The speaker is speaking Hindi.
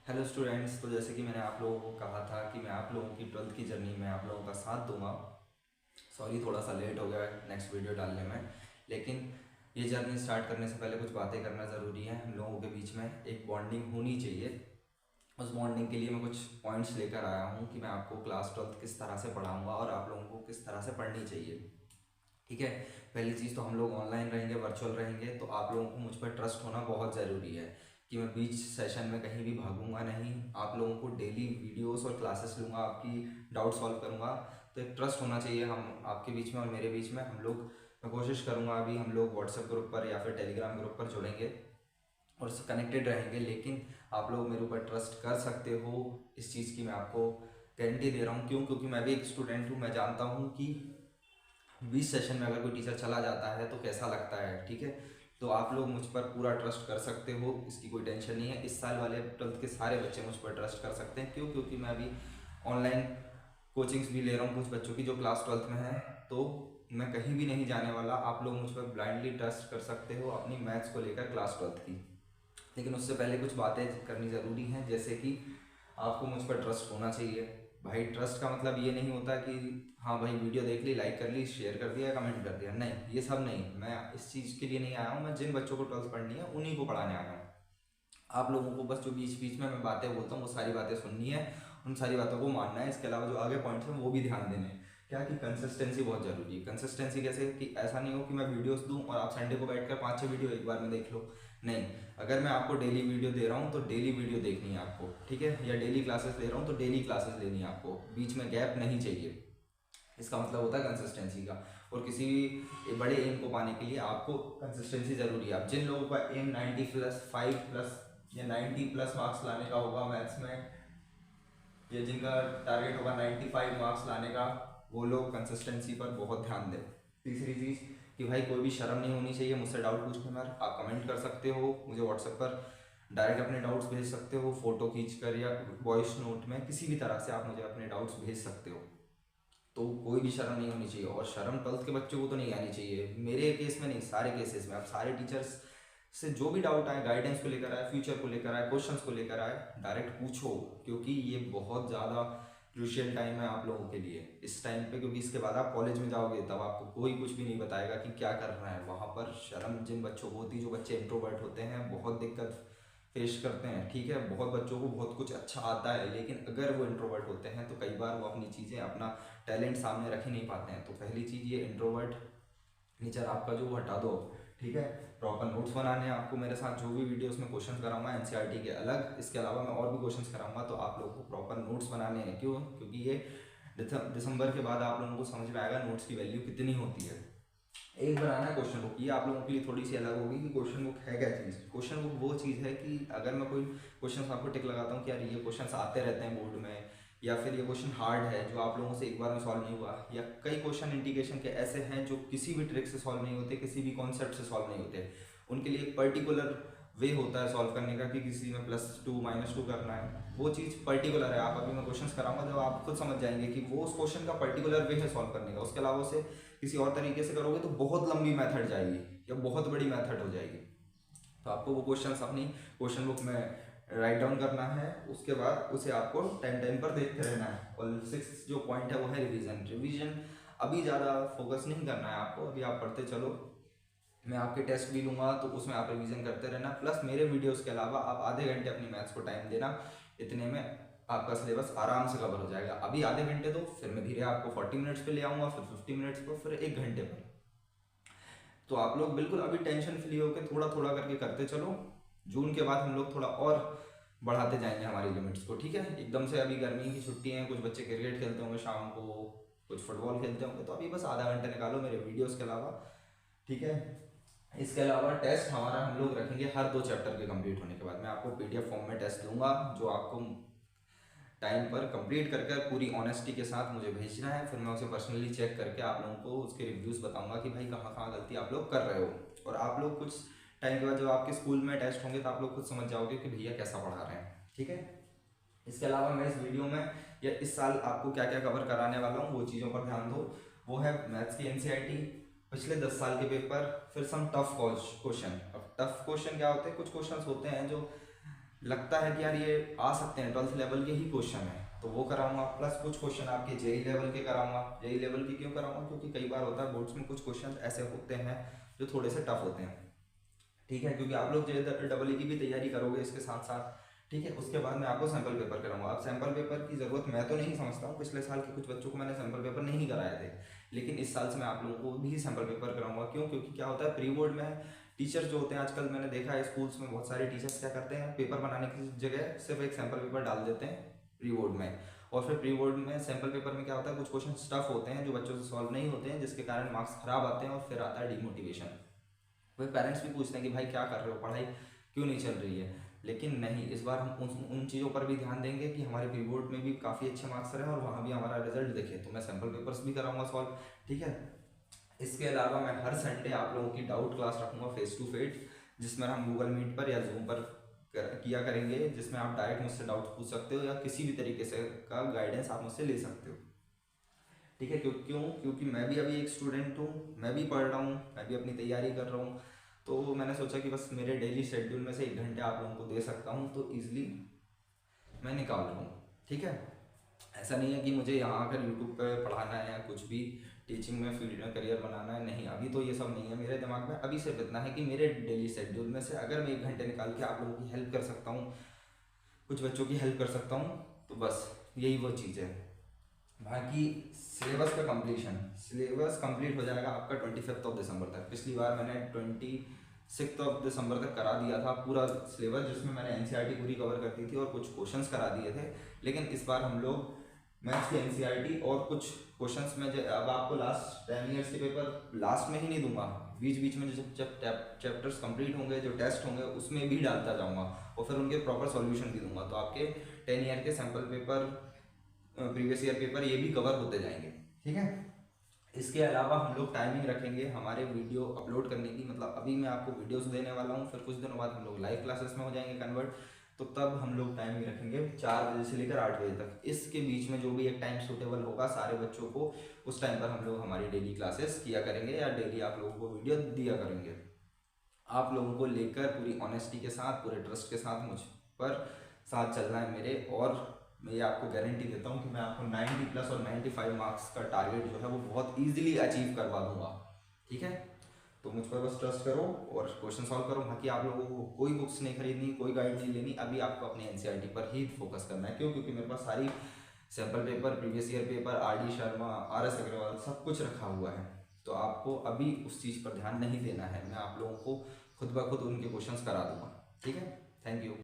Hello students. तो जैसे कि मैंने आप लोगों को कहा था कि मैं आप लोगों की 12th की जर्नी में आप लोगों का साथ दूंगा। सॉरी, थोड़ा सा लेट हो गया नेक्स्ट वीडियो डालने में, लेकिन ये जर्नी स्टार्ट करने से पहले कुछ बातें करना ज़रूरी है। हम लोगों के बीच में एक बॉन्डिंग होनी चाहिए। उस बॉन्डिंग के लिए मैं कुछ पॉइंट्स लेकर आया हूँ कि मैं आपको क्लास 12th किस तरह से पढ़ाऊँगा और आप लोगों को किस तरह से पढ़नी चाहिए। ठीक है। पहली चीज़ तो हम लोग ऑनलाइन रहेंगे, वर्चुअल रहेंगे, तो आप लोगों को मुझ पर ट्रस्ट होना बहुत ज़रूरी है कि मैं बीच सेशन में कहीं भी भागूंगा नहीं। आप लोगों को डेली वीडियोस और क्लासेस लूँगा, आपकी डाउट सॉल्व करूँगा। तो एक ट्रस्ट होना चाहिए हम आपके बीच में और मेरे बीच में। मैं कोशिश करूँगा, अभी हम लोग व्हाट्सएप ग्रुप पर या फिर टेलीग्राम ग्रुप पर जुड़ेंगे और कनेक्टेड रहेंगे, लेकिन आप लोग मेरे ऊपर ट्रस्ट कर सकते हो। इस चीज़ की मैं आपको गारंटी दे रहा हूँ। क्यों? क्योंकि मैं भी एक स्टूडेंट हूँ। मैं जानता हूँ कि 20 सेशन में अगर कोई टीचर चला जाता है तो कैसा लगता है। ठीक है। तो आप लोग मुझ पर पूरा ट्रस्ट कर सकते हो, इसकी कोई टेंशन नहीं है। इस साल वाले 12th के सारे बच्चे मुझ पर ट्रस्ट कर सकते हैं। क्यों? क्योंकि मैं अभी ऑनलाइन कोचिंग्स भी ले रहा हूँ कुछ बच्चों की जो क्लास 12th में है। तो मैं कहीं भी नहीं जाने वाला। आप लोग मुझ पर ब्लाइंडली ट्रस्ट कर सकते हो अपनी मैथ्स को लेकर क्लास 12th की। लेकिन उससे पहले कुछ बातें करनी ज़रूरी हैं, जैसे कि आपको मुझ पर ट्रस्ट होना चाहिए। भाई, ट्रस्ट का मतलब ये नहीं होता कि हाँ भाई वीडियो देख ली, लाइक कर ली, शेयर कर दिया, कमेंट कर दिया। नहीं, ये सब नहीं। मैं इस चीज़ के लिए नहीं आया हूँ। मैं जिन बच्चों को 12th पढ़नी है उन्हीं को पढ़ाने आया हूँ। आप लोगों को बस जो बीच बीच में मैं बातें बोलता हूँ वो सारी बातें सुननी है, उन सारी बातों को मानना है। इसके अलावा जो आगे पॉइंट्स हैं वो भी ध्यान देने हैं। क्या कि कंसिस्टेंसी बहुत ज़रूरी है। कंसिस्टेंसी कैसे? कि ऐसा नहीं हो कि मैं वीडियोस दूं और आप संडे को बैठकर 5-6 वीडियो एक बार में देख लो। नहीं, अगर मैं आपको डेली वीडियो दे रहा हूँ तो डेली वीडियो देखनी है आपको। ठीक है। या डेली क्लासेस ले रहा हूँ तो डेली क्लासेस लेनी है आपको, बीच में गैप नहीं चाहिए। इसका मतलब होता है कंसिस्टेंसी का। और किसी भी बड़े एम को पाने के लिए आपको कंसिस्टेंसी ज़रूरी है। अब जिन लोगों का एम 90+5+ या 90+ मार्क्स लाने का होगा मैथ्स में, या जिनका टारगेट होगा 95 मार्क्स लाने का, वो लोग कंसिस्टेंसी पर बहुत ध्यान दें। तीसरी चीज़ कि भाई कोई भी शर्म नहीं होनी चाहिए मुझसे डाउट पूछने में। आप कमेंट कर सकते हो मुझे व्हाट्सएप पर, डायरेक्ट अपने डाउट्स भेज सकते हो, फोटो खींच कर या वॉइस नोट में, किसी भी तरह से आप मुझे अपने डाउट्स भेज सकते हो। तो कोई भी शर्म नहीं होनी चाहिए। और शर्म 12th के बच्चों को तो नहीं आनी चाहिए। मेरे केस में नहीं, सारे केसेस में। आप सारे टीचर्स से जो भी डाउट आए, गाइडेंस को लेकर आए, फ्यूचर को लेकर आए, क्वेश्चंस को लेकर आए, डायरेक्ट पूछो। क्योंकि ये बहुत ज़्यादा क्रूशियल टाइम है आप लोगों के लिए इस टाइम पे। क्योंकि इसके बाद आप कॉलेज में जाओगे तब आपको कोई कुछ भी नहीं बताएगा कि क्या कर रहा है। वहाँ पर शर्म जिन बच्चों को होती है, जो बच्चे इंट्रोवर्ट होते हैं, बहुत दिक्कत फेस करते हैं। ठीक है। बहुत बच्चों को बहुत कुछ अच्छा आता है, लेकिन अगर वो इंट्रोवर्ट होते हैं तो कई बार वो अपनी चीज़ें, अपना टैलेंट सामने रख ही नहीं पाते हैं। तो पहली चीज़ ये इंट्रोवर्ट नेचर आपका जो, वो हटा दो। ठीक है। प्रॉपर नोट्स बनाने हैं आपको। मेरे साथ जो भी वीडियोस में क्वेश्चंस कराऊंगा एनसीईआरटी के अलग, इसके अलावा मैं और भी क्वेश्चंस कराऊंगा, तो आप लोगों को प्रॉपर नोट्स बनाने हैं। क्यों? क्योंकि ये दिसंबर के बाद आप लोगों को समझ में आएगा नोट्स की वैल्यू कितनी होती है। एक बनाना है क्वेश्चन बुक। ये आप लोगों के लिए थोड़ी सी अलग होगी कि क्वेश्चन बुक है क्या चीज़। क्वेश्चन बुक वो चीज़ है कि अगर मैं कोई क्वेश्चन आपको टिक लगाता हूँ कि यार ये क्वेश्चन आते रहते हैं बोर्ड में, या फिर ये क्वेश्चन हार्ड है जो आप लोगों से एक बार में सॉल्व नहीं हुआ, या कई क्वेश्चन इंटीग्रेशन के ऐसे हैं जो किसी भी ट्रिक से सॉल्व नहीं होते, किसी भी कॉन्सेप्ट से सॉल्व नहीं होते। उनके लिए एक पर्टिकुलर वे होता है सॉल्व करने का कि किसी में +2 -2 करना है। वो चीज़ पर्टिकुलर है। आप अभी मैं क्वेश्चंस कराऊंगा जब आप खुद समझ जाएंगे कि वो उस क्वेश्चन का पर्टिकुलर वे है सॉल्व करने का। उसके अलावा उसे किसी और तरीके से करोगे तो बहुत लंबी मेथड जाएगी या बहुत बड़ी मेथड हो जाएगी। तो आपको वो क्वेश्चंस अपनी क्वेश्चन बुक में राइट डाउन करना है। उसके बाद उसे आपको टाइम टाइम पर देखते रहना है। और 6 जो पॉइंट है वो है रिवीजन। रिवीजन अभी ज़्यादा फोकस नहीं करना है आपको। अभी आप पढ़ते चलो, मैं आपके टेस्ट भी लूँगा तो उसमें आप रिवीजन करते रहना। प्लस मेरे वीडियोस के अलावा आप आधे घंटे अपनी मैथ्स को टाइम देना। इतने में आपका सिलेबस आराम से कवर हो जाएगा। अभी आधे घंटे दो, फिर मैं धीरे आपको 40 मिनट्स पे ले आऊँगा, फिर 50 मिनट्स पर, फिर 1 घंटे पर। तो आप लोग बिल्कुल अभी टेंशन फ्री होकर थोड़ा थोड़ा करके करते चलो। जून के बाद हम लोग थोड़ा और बढ़ाते जाएंगे हमारी लिमिट्स को। ठीक है। एकदम से अभी गर्मी की छुट्टी है, कुछ बच्चे क्रिकेट खेलते होंगे शाम को, कुछ फुटबॉल खेलते होंगे, तो अभी बस आधा घंटा निकालो मेरे वीडियोस के अलावा। ठीक है। इसके अलावा टेस्ट हमारा हम लोग रखेंगे हर 2 चैप्टर के कंप्लीट होने के बाद। मैं आपको पीडीएफ फॉर्म में टेस्ट दूंगा जो आपको टाइम पर कंप्लीट कर पूरी ऑनेस्टी के साथ मुझे भेजना है। फिर मैं उसे पर्सनली चेक करके आप लोगों को उसके रिव्यूज़ बताऊंगा कि भाई कहाँ कहाँ गलती आप लोग कर रहे हो। और आप लोग कुछ टाइम के बाद जब आपके स्कूल में टेस्ट होंगे तो आप लोग खुद समझ जाओगे कि भैया कैसा पढ़ा रहे हैं। ठीक है। इसके अलावा मैं इस वीडियो में या इस साल आपको क्या क्या कवर कराने वाला हूँ वो चीज़ों पर ध्यान दो। वो है मैथ्स की एनसीईआरटी, पिछले 10 साल के पेपर, फिर सम टफ क्वेश्चन। अब टफ क्वेश्चन क्या होते हैं? कुछ क्वेश्चन होते हैं जो लगता है कि यार ये आ सकते हैं 12th लेवल के ही क्वेश्चन है, तो वो कराऊंगा। प्लस कुछ क्वेश्चन आपके जेई लेवल के कराऊंगा। जेई लेवल के क्यों कराऊंगा, क्योंकि कई बार होता है बोर्ड्स में कुछ क्वेश्चन ऐसे होते हैं जो थोड़े से टफ होते हैं, ठीक है, क्योंकि आप लोग जे डबल ई की भी तैयारी करोगे इसके साथ साथ, ठीक है। उसके बाद मैं आपको सैम्पल पेपर कराऊंगा। अब सैम्पल पेपर की ज़रूरत मैं तो नहीं समझता हूँ, पिछले साल के कुछ बच्चों को मैंने सैम्पल पेपर नहीं कराए थे, लेकिन इस साल से मैं आप लोगों को भी सैम्पल पेपर कराऊंगा। क्यों? क्योंकि क्या होता है प्री बोर्ड में टीचर्स जो होते हैं, आजकल मैंने देखा है स्कूल्स में बहुत सारे टीचर्स क्या करते हैं, पेपर बनाने की जगह सिर्फ एक सैम्पल पेपर डाल देते हैं प्री बोर्ड में, और फिर प्री बोर्ड में सैम्पल पेपर में क्या होता है कुछ क्वेश्चन टफ होते हैं जो बच्चों से सॉल्व नहीं होते हैं, जिसके कारण मार्क्स खराब आते हैं और फिर आता है डिमोटिवेशन। वही पेरेंट्स भी पूछते हैं कि भाई क्या कर रहे हो, पढ़ाई क्यों नहीं चल रही है। लेकिन नहीं, इस बार हम उन चीज़ों पर भी ध्यान देंगे कि हमारे प्री बोर्ड में भी काफ़ी अच्छे मार्क्स रहे और वहाँ भी हमारा रिजल्ट देखे, तो मैं सैम्पल पेपर्स भी कराऊंगा सॉल्व, ठीक है। इसके अलावा मैं हर संडे आप लोगों की डाउट क्लास रखूंगा फेस टू फेस, जिसमें हम गूगल मीट पर या जूम पर किया करेंगे, जिसमें आप डायरेक्ट मुझसे डाउट पूछ सकते हो या किसी भी तरीके से का गाइडेंस आप मुझसे ले सकते हो, ठीक है। क्योंकि मैं भी अभी एक स्टूडेंट हूँ, मैं भी पढ़ रहा हूँ, मैं भी अपनी तैयारी कर रहा हूँ, तो मैंने सोचा कि बस मेरे डेली शेड्यूल में से 1 घंटे आप लोगों को दे सकता हूँ, तो ईजिली मैं निकाल रहा हूँ, ठीक है। ऐसा नहीं है कि मुझे यहाँ आकर यूट्यूब पे पढ़ाना है या कुछ भी टीचिंग में फील्ड में करियर बनाना है, नहीं, अभी तो ये सब नहीं है मेरे दिमाग में। अभी सिर्फ इतना है कि मेरे डेली शेड्यूल में से अगर मैं 1 घंटे निकाल के आप लोगों की हेल्प कर सकता हूँ, कुछ बच्चों की हेल्प कर सकता हूँ, तो बस यही वो चीज़ है। बाकी सिलेबस का कंप्लीशन, सिलेबस कंप्लीट हो जाएगा आपका 25 दिसंबर तक। पिछली बार मैंने 26 दिसंबर तक करा दिया था पूरा सिलेबस, जिसमें मैंने एनसीईआरटी पूरी कवर कर दी थी और कुछ क्वेश्चंस करा दिए थे। लेकिन इस बार हम लोग मैथ्स की एनसीईआरटी और कुछ क्वेश्चंस में अब आपको लास्ट 10 ईयर्स के पेपर लास्ट में ही नहीं दूंगा, बीच बीच में जब चैप्टर्स कंप्लीट होंगे, जो टेस्ट होंगे, उसमें भी डालता जाऊंगा और फिर उनके प्रॉपर सॉल्यूशन भी दूंगा, तो आपके 10 ईयर के sample paper, previous year paper ये भी कवर होते जाएंगे, ठीक है। इसके अलावा हम लोग टाइमिंग रखेंगे हमारे वीडियो अपलोड करने की, मतलब अभी मैं आपको वीडियोस देने वाला हूँ, फिर कुछ दिनों बाद हम लोग लाइव क्लासेस में हो जाएंगे कन्वर्ट, तो तब हम लोग टाइमिंग रखेंगे 4 बजे से लेकर 8 बजे तक। इसके बीच में जो भी एक टाइम सूटेबल होगा सारे बच्चों को, उस टाइम पर हम लोग हमारी डेली क्लासेस किया करेंगे या डेली आप लोगों को वीडियो दिया करेंगे। आप लोगों को लेकर पूरी ऑनेस्टी के साथ, पूरे ट्रस्ट के साथ मुझ पर साथ चलना है मेरे, और मैं ये आपको गारंटी देता हूँ कि मैं आपको 90 प्लस और 95 मार्क्स का टारगेट जो है वो बहुत ईजिली अचीव करवा दूंगा, ठीक है। तो मुझ पर बस ट्रस्ट करो और क्वेश्चन सॉल्व करो। बाकी आप लोगों को कोई बुक्स नहीं खरीदनी, कोई गाइड नहीं लेनी, अभी आपको अपनी एनसीईआरटी पर ही फोकस करना है। क्यों? क्योंकि मेरे पास सारी sample paper, previous year paper, RD Sharma, RS Agarwal सब कुछ रखा हुआ है, तो आपको अभी उस चीज़ पर ध्यान नहीं देना है, मैं आप लोगों को खुद ब खुद उनके क्वेश्चंस करा दूंगा, ठीक है। Thank you.